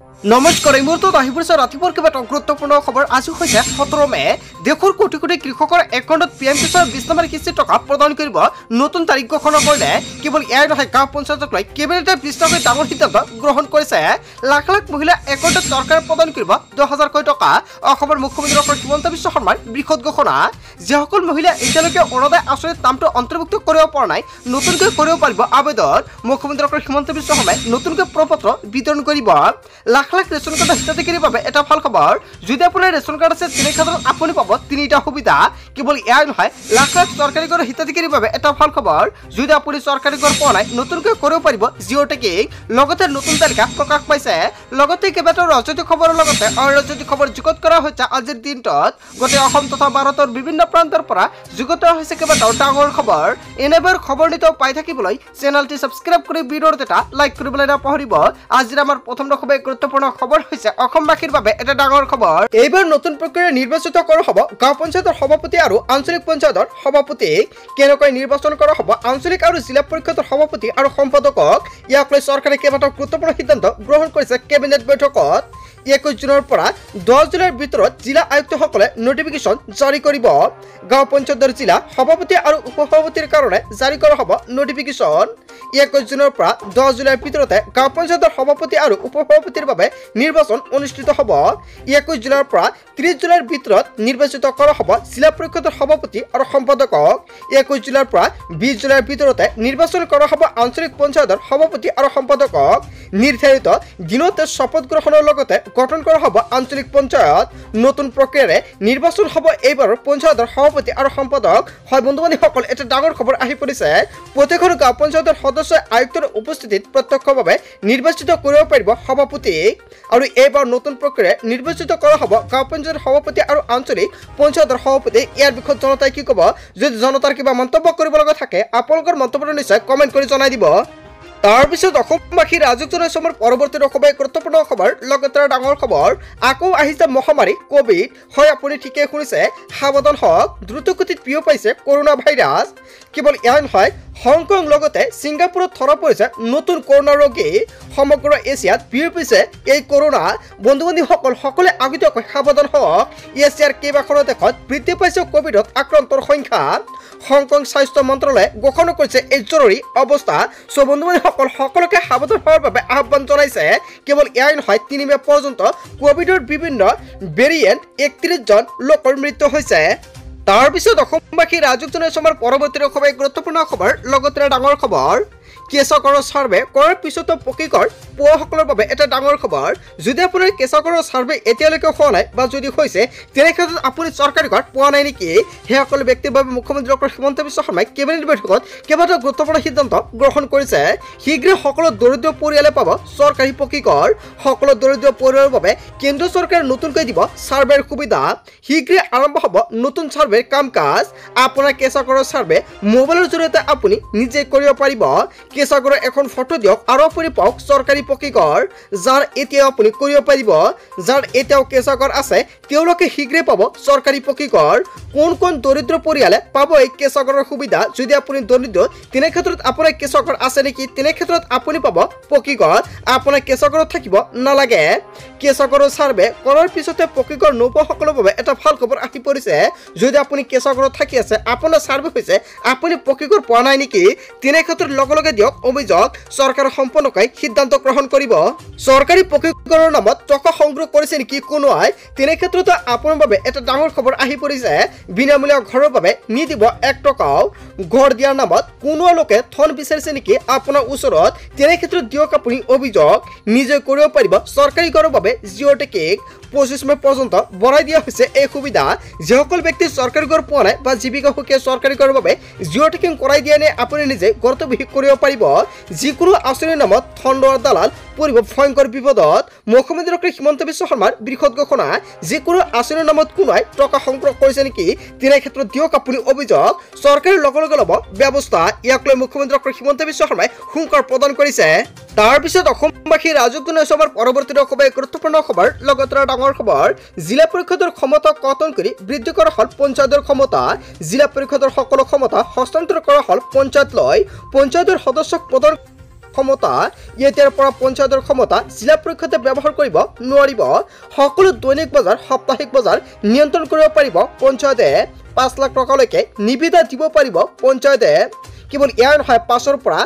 নমস্কাৰ এই মুহূৰ্তত আহি পৰিছে ৰাতিপুৱাৰ কেইবাটা গুৰুত্বপূৰ্ণ খবৰ। আজি হৈছে 17 মে। দেশৰ কোটি কোটি কৃষকৰ একাউণ্টত পিএম কিষাণ 20 নম্বৰ কিস্তিৰ টকা প্ৰদান কৰিব নতুন তাৰিখ ঘোষণা কৰিলে। কেৱল ইয়াৰ নহয়, গাঁও পঞ্চায়তক লৈ কেবিনেটে বিস্তাৰকৈ ডাঙৰ সিদ্ধান্ত গ্ৰহণ কৰিছে। লাখ লাখ মহিলা একাউণ্টত চৰকাৰে প্ৰদান কৰিব 10,000 কোটি টকা। অসমৰ মুখ্যমন্ত্ৰী ডক্টৰ হিমন্ত বিশ্ব শৰ্মাৰ বৃহৎ ঘোষণা। যিসকল মহিলা এতিয়ালৈকে অৰুণোদয় আঁচনিত নামটো অন্তৰ্ভুক্ত কৰিব পৰা নাই, নতুনকৈ কৰিব পাৰিব আবেদন। মুখ্যমন্ত্ৰী ডক্টৰ হিমন্ত বিশ্ব শৰ্মাই নতুনকৈ প্ৰপত্ৰ বিতৰণ কৰিব। লাখ লাখ ৰেচন কাৰ্ড হিতাধিকাৰীৰ বাবে এটা ভাল খবৰ। যদি আপোনাৰ ৰেচন কাৰ্ড আছে তেনে ক্ষেত্ৰত আপুনি পাব 3টা সুবিধা। কেৱল ইয়াৰ নহয়, লাখ লাখ চৰকাৰী ঘৰ হিতাধিকাৰীৰ বাবে এটা ভাল খবৰ। যদি আপুনি চৰকাৰী ঘৰ পোৱা নাই, নতুনকৈ কৰিব পাৰিব জিঅ' টেকিং। লগতে নতুন তালিকা প্ৰকাশ পাইছে। লগতে কেইবাটাও ৰাজনৈতিক খবৰৰ লগতে অৰাজনৈতিক খবৰ যুগুত কৰা হৈছে আজিৰ দিনটোত। গোটেই অসম তথা ভাৰতৰ বিভিন্ন প্ৰান্তৰ পৰা যুগুত হৈছে কেইবাটাও ডাঙৰ খবৰ। এনেবোৰ খবৰ নিতৌ পাই থাকিবলৈ চেনেলটি ছাবস্ক্ৰাইব কৰি ভিডিঅ'ত এটা লাইক কৰিবলৈ নাপাহৰিব। আজিৰ আমাৰ প্ৰথম খুবেই গুৰুত্বপূৰ্ণ খবৰ হৈছে অসমবাসীৰ বাবে এটা ডাঙৰ খবৰ। এইবাৰ নতুন প্ৰক্ৰিয়াৰে নিৰ্বাচিত কৰা হ'ব গাঁও পঞ্চায়তৰ সভাপতি আৰু আঞ্চলিক পঞ্চায়তৰ সভাপতি। কেনেকৈ নিৰ্বাচন কৰা হ'ব আঞ্চলিক আৰু জিলা পৰিষদৰ সভাপতি আৰু সম্পাদকক, ইয়াক লৈ চৰকাৰে কেইবাটাও গুৰুত্বপূৰ্ণ সিদ্ধান্ত গ্ৰহণ কৰিছে কেবিনেট বৈঠকত। 21 জুনৰ পৰা 10 জুলাইৰ ভিতৰত জিলা আয়ুক্তসকলে নটিফিকেশ্যন জাৰি কৰিব। গাঁও পঞ্চায়তৰ জিলা সভাপতি আৰু উপসভাপতিৰ কাৰণে জাৰি কৰা হ'ব নটিফিকেশ্যন। 21 জুনৰ পৰা 10 জুলাইৰ ভিতৰতে গাঁও পঞ্চায়তৰ সভাপতি আৰু উপসভাপতিৰ বাবে নিৰ্বাচন অনুষ্ঠিত হ'ব। 21 জুলাইৰ পৰা 30 জুলাইৰ ভিতৰত নিৰ্বাচিত কৰা হ'ব জিলা পৰিষদৰ সভাপতি আৰু সম্পাদকক। 21 জুলাইৰ পৰা 20 জুলাইৰ ভিতৰতে নিৰ্বাচন কৰা হ'ব আঞ্চলিক পঞ্চায়তৰ সভাপতি আৰু সম্পাদকক। নিৰ্ধাৰিত দিনতে শপত গ্ৰহণৰ লগতে গঠন কৰা হ'ব আঞ্চলিক পঞ্চায়ত। নতুন প্ৰক্ৰিয়াৰে নিৰ্বাচন হ'ব এইবাৰৰ পঞ্চায়তৰ সভাপতি আৰু সম্পাদক। হয় বন্ধু বান্ধৱীসকল, এটা ডাঙৰ খবৰ আহি পৰিছে। প্ৰত্যেকখন গাঁও পঞ্চায়তৰ সদস্যই আয়ুক্তৰ উপস্থিতিত প্ৰত্যক্ষভাৱে নিৰ্বাচিত কৰিব পাৰিব সভাপতি। আৰু এইবাৰ নতুন প্ৰক্ৰিয়াৰে নিৰ্বাচিত কৰা হ'ব গাঁও পঞ্চায়তৰ সভাপতি আৰু আঞ্চলিক পঞ্চায়তৰ সভাপতি। ইয়াৰ বিষয়ত জনতাই কি ক'ব? যদি জনতাৰ কিবা মন্তব্য কৰিব লগা থাকে, আপোনালোকৰ মন্তব্যটো নিশ্চয় কমেণ্ট কৰি জনাই দিব। তাৰপিছত অসমবাসী ৰাজুক জনাইছে আমাৰ পৰৱৰ্তী খুবেই গুৰুত্বপূৰ্ণ খবৰ। লগতে ডাঙৰ খবৰ, আকৌ আহিছে মহামাৰী কভিড। হয়, আপুনি ঠিকেই শুনিছে, সাৱধান হওক, দ্ৰুতগতিত বিয়পাইছে কৰোণা ভাইৰাছ। কেৱল এয়াই নহয়, হংকং লগতে ছিংগাপুৰত ধৰা পৰিছে নতুন কৰোণা ৰোগী। সমগ্ৰ এছিয়াত বিয়পিছে এই কৰোণা। বন্ধু বান্ধৱীসকল, সকলোৱে আগতীয়াকৈ সাৱধান হওক। এছিয়াৰ কেইবাখনো দেশত বৃদ্ধি পাইছে কভিডত আক্ৰান্তৰ সংখ্যা। হংকং স্বাস্থ্য মন্ত্ৰালয়ে ঘোষণা কৰিছে এই জৰুৰী অৱস্থা। চ' বন্ধু বান্ধৱীসকল, সকলোকে সাৱধান হোৱাৰ বাবে আহ্বান জনাইছে। কেৱল এয়াই নহয়, 3 মে পৰ্যন্ত কভিডৰ বিভিন্ন ভেৰিয়েণ্ট 31 জন লোকৰ মৃত্যু হৈছে। তাৰপিছত অসমবাসী ৰাজুক জনাইছে আমাৰ পৰৱৰ্তী খুবেই গুৰুত্বপূৰ্ণ খবৰ। লগতে ডাঙৰ খবৰ, কেঁচাগড়ৰ ছাৰ্ভে কৰাৰ পিছতো পকীঘৰ পোৱাসকলৰ বাবে এটা ডাঙৰ খবৰ। যদি আপোনাৰ কেঁচাগড়ৰ ছাৰ্ভে এতিয়ালৈকে হোৱা নাই বা যদি হৈছে, তেনে ক্ষেত্ৰত আপুনি চৰকাৰী ঘৰ পোৱা নাই নেকি? সেইসকল ব্যক্তিৰ বাবে মুখ্যমন্ত্ৰী ডক্টৰ হিমন্ত বিশ্ব শৰ্মাই কেবিনেট বৈঠকত কেইবাটাও গুৰুত্বপূৰ্ণ সিদ্ধান্ত গ্ৰহণ কৰিছে। শীঘ্ৰে সকলো দৰিদ্ৰ পৰিয়ালে পাব চৰকাৰী পকীঘৰ। সকলো দৰিদ্ৰ পৰিয়ালৰ বাবে কেন্দ্ৰ চৰকাৰে নতুনকৈ দিব ছাৰ্ভেৰ সুবিধা। শীঘ্ৰে আৰম্ভ হ'ব নতুন ছাৰ্ভেৰ কাম কাজ। আপোনাৰ কেঁচাগড়ৰ ছাৰ্ভে মোবাইলৰ জৰিয়তে আপুনি নিজে কৰিব পাৰিব। কেঁচাগড়ৰ এখন ফটো দিয়ক আৰু আপুনি পাওক চৰকাৰী পকীঘৰ, যাৰ এতিয়াও আপুনি কৰিব পাৰিব। যাৰ এতিয়াও কেঁচাগড় আছে তেওঁলোকে শীঘ্ৰে পাব চৰকাৰী পকীঘৰ। কোন কোন দৰিদ্ৰ পৰিয়ালে পাব এই কেঁচাগড়ৰ সুবিধা? যদি আপুনি দৰিদ্ৰ, তেনে ক্ষেত্ৰত আপোনাৰ কেঁচাগড় আছে নেকি? তেনে ক্ষেত্ৰত আপুনি পাব পকীঘৰ। আপোনাৰ কেঁচাগড়ত থাকিব নালাগে। কেঁচাগড়ৰ ছাৰ্ভে কৰাৰ পিছতে পকীঘৰ নোপোৱাসকলৰ বাবে এটা ভাল খবৰ আহি পৰিছে। যদি আপুনি কেঁচাগড়ত থাকি আছে, আপোনাৰ ছাৰ্ভে হৈছে, আপুনি পকীঘৰ পোৱা নাই নেকি? তেনে ক্ষেত্ৰত লগে লগে দিয়ক অভিযোগ। চৰকাৰে সম্পূৰ্ণকৈ সিদ্ধান্ত গ্ৰহণ কৰিব। চৰকাৰী পকীঘৰৰ নামত টকা সংগ্ৰহ কৰিছে নেকি কোনোৱাই? তেনে ক্ষেত্ৰত আপোনাৰ বাবে এটা ডাঙৰ খবৰ আহি পৰিছে। বিনামূলীয়া ঘৰৰ বাবে নিদিব 1 টকাও। ঘৰ দিয়াৰ নামত কোনোৱা লোকে ধন বিচাৰিছে নেকি আপোনাৰ ওচৰত? তেনে ক্ষেত্ৰত দিয়ক আপুনি অভিযোগ। নিজে কৰিব পাৰিব চৰকাৰী ঘৰৰ বাবে জিঅ' টেকিং। 25 মে পৰ্যন্ত বঢ়াই দিয়া হৈছে এই সুবিধা। যিসকল ব্যক্তি চৰকাৰী ঘৰ পোৱা নাই বা জীৱিকা সুখীয়া চৰকাৰী ঘৰৰ বাবে জিঅ' টেকিং কৰাই দিয়া নাই, আপুনি নিজে ঘৰটো বিক্ৰী কৰিব পাৰিব। যিকোনো আঁচনিৰ নামত ধন লোৱাৰ দালাল পৰিব ভয়ংকৰ বিপদত। মুখ্যমন্ত্ৰী ডক্টৰ হিমন্ত বিশ্ব শৰ্মাৰ বৃহৎ ঘোষণা। যিকোনো আঁচনিৰ নামত কোনোৱাই টকা সংগ্ৰহ কৰিছে নেকি? তেনে ক্ষেত্ৰত দিয়ক আপুনি অভিযোগ। চৰকাৰে লগে লগে ল'ব ব্যৱস্থা। ইয়াক লৈ মুখ্যমন্ত্ৰী ডক্টৰ হিমন্ত বিশ্ব শৰ্মাই হুংকাৰ প্ৰদান কৰিছে। তাৰপিছত অসমবাসী ৰাজুক জনাইছে আমাৰ পৰৱৰ্তী খুবেই গুৰুত্বপূৰ্ণ খবৰ। লগতে ডাঙৰ খবৰ, জিলা পৰিষদৰ ক্ষমতা কৰ্তন কৰি বৃদ্ধি কৰা হ'ল পঞ্চায়তৰ ক্ষমতা। জিলা পৰিষদৰ সকলো ক্ষমতা হস্তান্তৰ কৰা হ'ল পঞ্চায়তলৈ। পঞ্চায়তৰ সদস্যক প্ৰদান ক্ষমতা এতিয়াৰ পৰা পঞ্চায়তৰ ক্ষমতা জিলা পৰিষদে ব্যৱহাৰ কৰিব নোৱাৰিব সকলো দৈনিক বজাৰ সাপ্তাহিক বজাৰ নিয়ন্ত্ৰণ কৰিব পাৰিব পঞ্চায়তে 5 লাখ টকালৈকে নিবিদা দিব পাৰিব পঞ্চায়তে কেৱল ইয়াৰ নহয় 5ৰ পৰা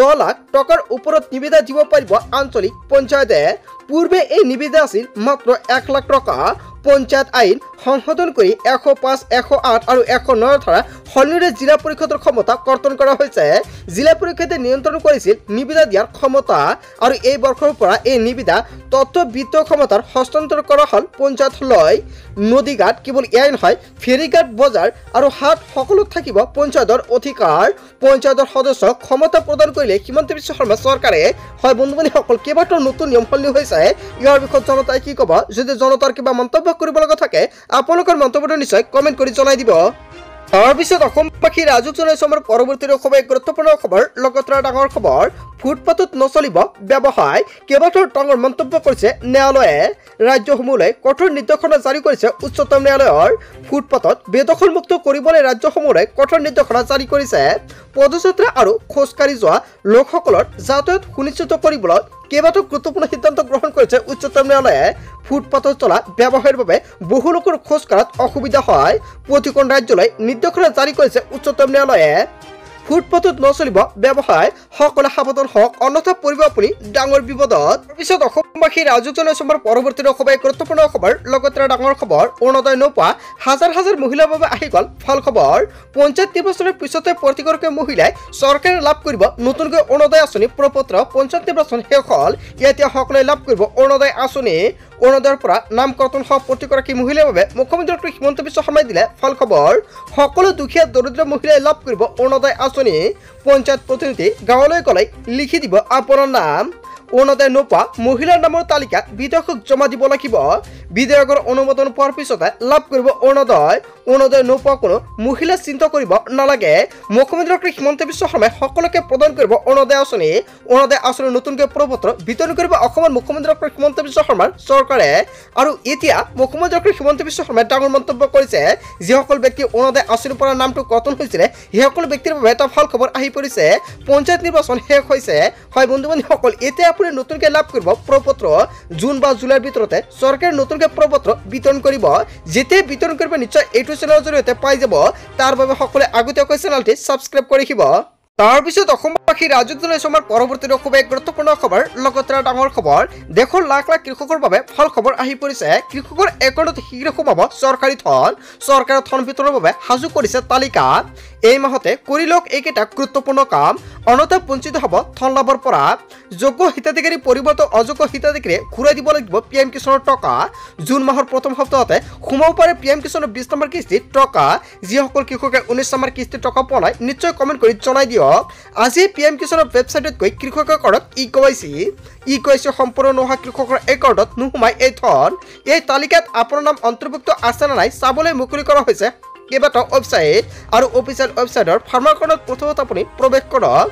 10 লাখ টকাৰ ওপৰত নিবিদা দিব পাৰিব আঞ্চলিক পঞ্চায়তে পূৰ্বে এই নিবিদা আছিল মাত্ৰ 1 লাখ টকা পঞ্চায়ত আইন সংশোধন কৰি 105 108 আৰু 109 ধাৰা সলনিৰে জিলা পৰিষদৰ ক্ষমতা কৰ্তন কৰা হৈছে জিলা পৰিষদে নিয়ন্ত্ৰণ কৰিছিল নিবিদা দিয়াৰ ক্ষমতা আৰু এই বৰ্ষৰ পৰা এই নিবিদা তথ্য বিত্তীয় ক্ষমতাৰ হস্তান্তৰ কৰা হল পঞ্চায়তলৈ নদীঘাট কেৱল ইয়াই নহয় ফেৰীঘাট বজাৰ আৰু হাট সকলো থাকিব পঞ্চায়তৰ অধিকাৰ পঞ্চায়তৰ সদস্যক ক্ষমতা প্ৰদান কৰিলে হিমন্ত বিশ্ব শৰ্মা চৰকাৰে হয় বন্ধুবান্ধৱীসকল কেইবাটাও নতুন নিয়ম সলনি হৈছে ইয়াৰ বিষয়ে জনতাই কি ক'ব যদি জনতাৰ কিবা মন্তব্য কৰিব লগা থাকে আপোনালোকৰ মন্তব্যটো নিশ্চয় কমেন্ট কৰি জনাই দিব তাৰপিছত অসমবাসী ৰাজুক জনাইছো আমাৰ পৰৱৰ্তী খুবেই গুৰুত্বপূৰ্ণ খবৰ লগতে ডাঙৰ খবৰ ফুটপাথত নচলিব ব্যৱসায় কেইবাটাও ডাঙৰ মন্তব্য কৰিছে ন্যায়ালয়ে ৰাজ্যসমূহলৈ কঠোৰ নিৰ্দেশনা জাৰি কৰিছে উচ্চতম ন্যায়ালয়ৰ ফুটপাথত বেদখলমুক্ত কৰিবলৈ ৰাজ্যসমূহলৈ কঠোৰ নিৰ্দেশনা জাৰি কৰিছে পদযাত্ৰা আৰু খোজকাঢ়ি যোৱা লোকসকলৰ যাতায়াত সুনিশ্চিত কৰিবলৈ কেইবাটাও গুৰুত্বপূৰ্ণ সিদ্ধান্ত গ্ৰহণ কৰিছে উচ্চতম ন্যায়ালয়ে ফুটপাথত চলা ব্যৱসায়ৰ বাবে বহু লোকৰ খোজ কাঢ়াত অসুবিধা হয় প্ৰতিখন ৰাজ্যলৈ নিৰ্দেশনা জাৰি কৰিছে উচ্চতম ন্যায়ালয়ে ফুটপাথত নচলিব ব্যৱসায় সকলে সাৱধান হওক অন্যথা পৰিব আপুনি ডাঙৰ বিপদত পিছত অসমবাসী ৰাজুক জনাইছো আমাৰ পৰৱৰ্তী খুবেই গুৰুত্বপূৰ্ণ খবৰ লগতে ডাঙৰ খবৰ অৰুণোদয় নোপোৱা হাজাৰ হাজাৰ মহিলাৰ বাবে আহি গল ভাল খবৰ পঞ্চায়ত নিৰ্বাচনৰ পিছতে প্ৰতিগৰাকী মহিলাই চৰকাৰে লাভ কৰিব নতুনকৈ অৰুণোদয় আঁচনি প্ৰপত্ৰ পঞ্চায়ত নিৰ্বাচন শেষ হল এতিয়া সকলোৱে লাভ কৰিব অৰুণোদয় আঁচনি অৰুণোদয়ৰ পৰা নাম কৰ্তন হোৱা প্ৰতিগৰাকী মহিলাৰ বাবে মুখ্যমন্ত্ৰী হিমন্ত বিশ্ব শৰ্মাই দিলে ভাল খবৰ সকলো দুখীয়া দৰিদ্ৰ মহিলাই লাভ কৰিব অৰুণোদয় আঁচনি পঞ্চায়ত প্ৰতিনিধি গাঁৱলৈ গ'লে লিখি দিব আপোনাৰ নাম অৰুণোদয় নোপোৱা মহিলাৰ নামৰ তালিকা বিধায়কক জমা দিব লাগিব বিধায়কৰ অনুমোদন পোৱাৰ পিছতে লাভ কৰিব অৰুণোদয় নোপোৱা কোনো মহিলা চিন্তা কৰিব নালাগে মুখ্যমন্ত্ৰী হিমন্ত বিশ্ব শৰ্মাই সকলোকে প্ৰদান কৰিব অৰুণোদয় আঁচনি নতুনকৈ প্ৰপত্ৰ বিতৰণ কৰিব অসমৰ মুখ্যমন্ত্ৰী হিমন্ত বিশ্ব শৰ্মাৰ চৰকাৰে আৰু এতিয়া মুখ্যমন্ত্ৰী হিমন্ত বিশ্ব শৰ্মাই ডাঙৰ মন্তব্য কৰিছে যিসকল ব্যক্তি অৰুণোদয় আঁচনিৰ পৰা নামটো কৰ্তন হৈছিলে সেইসকল ব্যক্তিৰ বাবে এটা ভাল খবৰ আহি পৰিছে পঞ্চায়ত নিৰ্বাচন শেষ হৈছে হয় বন্ধু-বান্ধৱীসকল এতিয়া আপুনি নতুনকৈ লাভ কৰিব প্ৰপত্ৰ জুন বা জুলাইৰ ভিতৰতে চৰকাৰে নতুনকৈ প্ৰপত্ৰ বিতৰণ কৰিব যেতিয়া বিতৰণ কৰিব নিশ্চয় এইটো চেনেলৰ জৰিয়তে পাই যাব তাৰ বাবে সকলোৱে আগতীয়াকৈ চেনেলটি সাবস্ক্ৰাইব কৰি ৰাখিব তাৰপিছত অসমবাসী ৰাজুক জনাইছো আমাৰ পৰৱৰ্তী খুবেই গুৰুত্বপূৰ্ণ খবৰ লগতে ডাঙৰ খবৰ দেশৰ লাখ লাখ কৃষকৰ বাবে ভাল খবৰ আহি পৰিছে কৃষকৰ একাউণ্টত শীঘ্ৰে সোমাব চৰকাৰী ধন চৰকাৰে ধন বিতৰণৰ বাবে সাজু কৰিছে তালিকা এই মাহতে কৰি লওক এইকেইটা গুৰুত্বপূৰ্ণ কাম অনথা বঞ্চিত হ'ব ধন লাভৰ পৰা যোগ্য হিতাধিকাৰী পৰিৱৰ্তে অযোগ্য হিতাধিকাৰীয়ে ঘূৰাই দিব লাগিব পিএম কিষাণৰ টকা জুন মাহৰ প্ৰথম সপ্তাহতে সোমাব পাৰে পিএম কিষাণৰ 20 নম্বৰ কিস্তিৰ টকা যিসকল কৃষকে 19 নম্বৰ কিস্তিৰ টকা পোৱা নাই নিশ্চয় কমেন্ট কৰি জনাই দিয়ক আজি পিএম কিষাণৰ ৱেবছাইটত গৈ কৃষকে কৰক ই-কেৱাইচি সম্পূৰ্ণ নোহোৱা কৃষকৰ একাউণ্টত নোসোমাই এই ধন এই তালিকাত আপোনাৰ নাম অন্তৰ্ভুক্ত আছে নে নাই চাবলৈ মুকলি কৰা হৈছে কেইবাটাও ৱেবছাইট আৰু অফিচিয়েল ৱেবছাইটৰ ফাৰ্মাৰখনত প্ৰথমতে আপুনি প্ৰৱেশ কৰক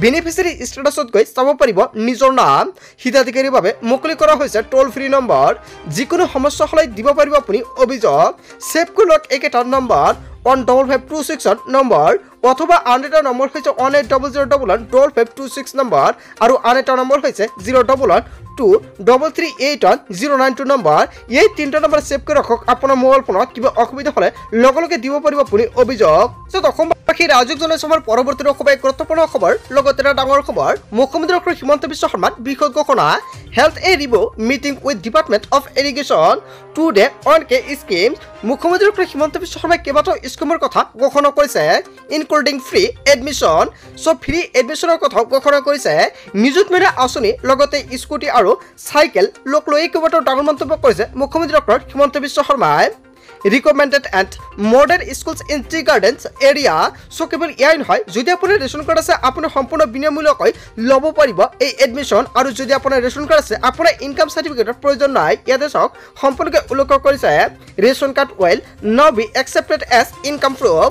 বেনিফিচিয়াৰী ষ্টেটাছত গৈ চাব পাৰিব নিজৰ নাম হিতাধিকাৰীৰ বাবে মুকলি কৰা হৈছে টোল ফ্ৰী নম্বৰ যিকোনো সমস্যা হলে দিব পাৰিব আপুনি অভিযোগ সেভ কৰি লওক একেটা নম্বৰ 15526 নম্বৰ অথবা আন এটা নম্বৰ হৈছে 1800115526 নম্বৰ আৰু আন এটা নম্বৰ হৈছে 01123381092 নম্বৰ এই তিনিটা নম্বৰ সেভ কৰি ৰাখক আপোনাৰ মোবাইল ফোনত কিবা অসুবিধা হলে লগে দিব পাৰিব আপুনি অভিযোগ সত অসমবাসী ৰাজুক জনাইছো আমাৰ পৰৱৰ্তী খুবেই গুৰুত্বপূৰ্ণ খবৰ লগতে ডাঙৰ খবৰ মুখ্যমন্ত্ৰী হিমন্ত বিশ্ব শৰ্মাৰ বিশেষ ঘোষণা health A review meeting with department of irrigation today on K scheme মুখ্যমন্ত্ৰী হিমন্ত বিশ্ব শৰ্মাই কেইবাটাও স্কিমৰ কথা ঘোষণা কৰিছে ইনক্লুডিং ফ্ৰী এডমিশ্যন ফ্ৰী এডমিশ্যনৰ কথা ঘোষণা কৰিছে নিযুত মহিলা আঁচনি লগতে স্কুটি আৰু চাইকেল লোক লৈ কেইবাটাও ডাঙৰ মন্তব্য কৰিছে মুখ্যমন্ত্ৰী হিমন্ত বিশ্ব শৰ্মাই recommended and modern schools in tea gardens area কেৱল ইয়াই নহয় যদি আপোনাৰ ৰেচন কাৰ্ড আছে আপুনি সম্পূৰ্ণ বিনামূলীয়াকৈ ল'ব পাৰিব এই এডমিশ্যন আৰু যদি আপোনাৰ ৰেচন কাৰ্ড আছে আপোনাৰ ইনকাম সাৰ্টিফিকেটৰ প্ৰয়োজন নাই ইয়াতে চাওক সম্পূৰ্ণকৈ উল্লেখ কৰিছে ration card will now be accepted as income proof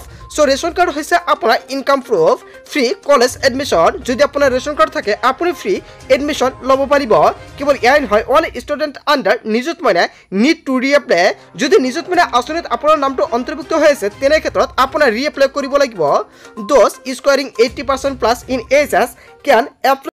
ration card হৈছে আপোনাৰ income proof free college admission যদি আপোনাৰ ৰেচন কাৰ্ড থাকে আপুনি ফ্ৰী এডমিশ্যন ল'ব পাৰিব কেৱল ইয়াই নহয় অল ষ্টুডেণ্ট আণ্ডাৰ নিযুত মইনা নিড টু ৰিএপ্লাই যদি নিযুত মইনা আঁচনিত আপোনাৰ নামটো অন্তৰ্ভুক্ত হৈ আছে তেনে ক্ষেত্ৰত আপোনাৰ ৰিএপ্লাই কৰিব লাগিব those scoring 80% plus in HS can apply